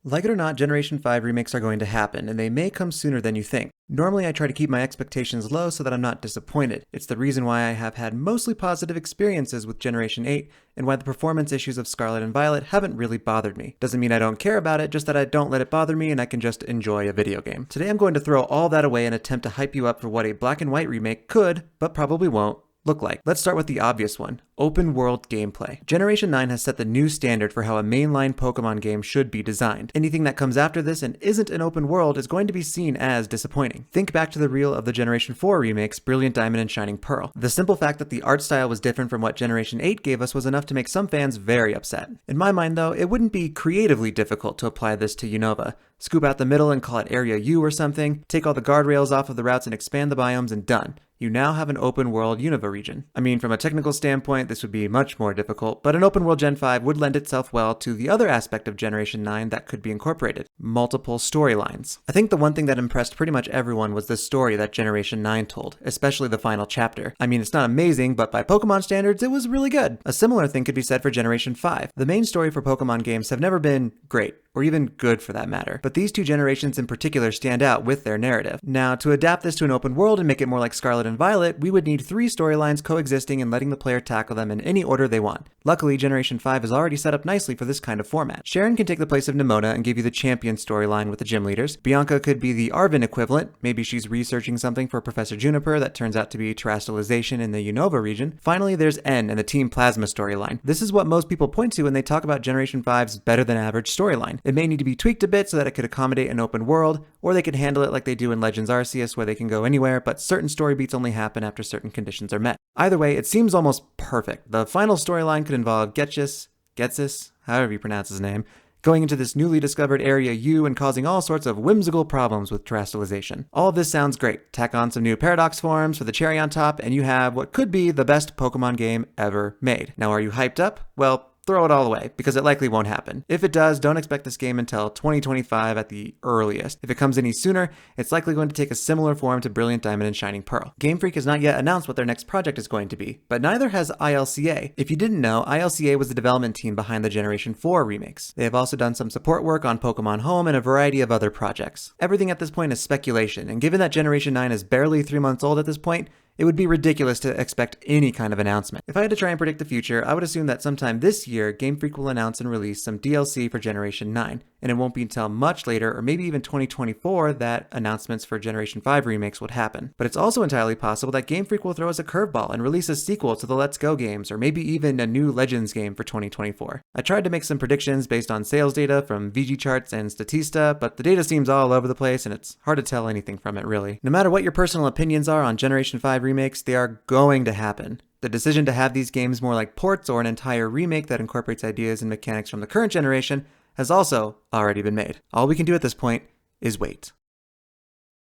Like it or not, Generation 5 remakes are going to happen, and they may come sooner than you think. Normally, I try to keep my expectations low so that I'm not disappointed. It's the reason why I have had mostly positive experiences with Generation 8, and why the performance issues of Scarlet and Violet haven't really bothered me. Doesn't mean I don't care about it, just that I don't let it bother me and I can just enjoy a video game. Today I'm going to throw all that away and attempt to hype you up for what a black and white remake could, but probably won't, look like. Let's start with the obvious one, open world gameplay. Generation 9 has set the new standard for how a mainline Pokemon game should be designed. Anything that comes after this and isn't an open world is going to be seen as disappointing. Think back to the reel of the Generation 4 remakes, Brilliant Diamond and Shining Pearl. The simple fact that the art style was different from what Generation 8 gave us was enough to make some fans very upset. In my mind though, it wouldn't be creatively difficult to apply this to Unova. Scoop out the middle and call it Area U or something, take all the guardrails off of the routes and expand the biomes and done. You now have an open world Unova region. I mean, from a technical standpoint, this would be much more difficult, but an open world Gen 5 would lend itself well to the other aspect of Generation 9 that could be incorporated, multiple storylines. I think the one thing that impressed pretty much everyone was the story that Generation 9 told, especially the final chapter. I mean, it's not amazing, but by Pokemon standards, it was really good. A similar thing could be said for Generation 5. The main story for Pokemon games have never been great, or even good for that matter. But these two generations in particular stand out with their narrative. Now, to adapt this to an open world and make it more like Scarlet and Violet, we would need 3 storylines coexisting and letting the player tackle them in any order they want. Luckily, Generation 5 is already set up nicely for this kind of format. Sharon can take the place of Nimona and give you the champion storyline with the gym leaders. Bianca could be the Arven equivalent. Maybe she's researching something for Professor Juniper that turns out to be terrestrialization in the Unova region. Finally, there's N and the Team Plasma storyline. This is what most people point to when they talk about Generation 5's better than average storyline. It may need to be tweaked a bit so that it could accommodate an open world, or they could handle it like they do in Legends Arceus where they can go anywhere, but certain story beats only happen after certain conditions are met. Either way, it seems almost perfect. The final storyline could involve Getsis, however you pronounce his name, going into this newly discovered Area U and causing all sorts of whimsical problems with terrestrialization. All of this sounds great. Tack on some new paradox forms for the cherry on top, and you have what could be the best Pokemon game ever made. Now, are you hyped up? Well, throw it all away, because it likely won't happen. If it does, don't expect this game until 2025 at the earliest. If it comes any sooner, it's likely going to take a similar form to Brilliant Diamond and Shining Pearl. Game Freak has not yet announced what their next project is going to be, but neither has ILCA. If you didn't know, ILCA was the development team behind the Generation 4 remakes. They have also done some support work on Pokemon Home and a variety of other projects. Everything at this point is speculation, and given that Generation 9 is barely 3 months old at this point, it would be ridiculous to expect any kind of announcement. If I had to try and predict the future, I would assume that sometime this year, Game Freak will announce and release some DLC for Generation 9, and it won't be until much later, or maybe even 2024, that announcements for Generation 5 remakes would happen. But it's also entirely possible that Game Freak will throw us a curveball and release a sequel to the Let's Go games, or maybe even a new Legends game for 2024. I tried to make some predictions based on sales data from VG Charts and Statista, but the data seems all over the place, and it's hard to tell anything from it really. No matter what your personal opinions are on Generation 5 remakes, they are going to happen. The decision to have these games more like ports or an entire remake that incorporates ideas and mechanics from the current generation has also already been made. All we can do at this point is wait.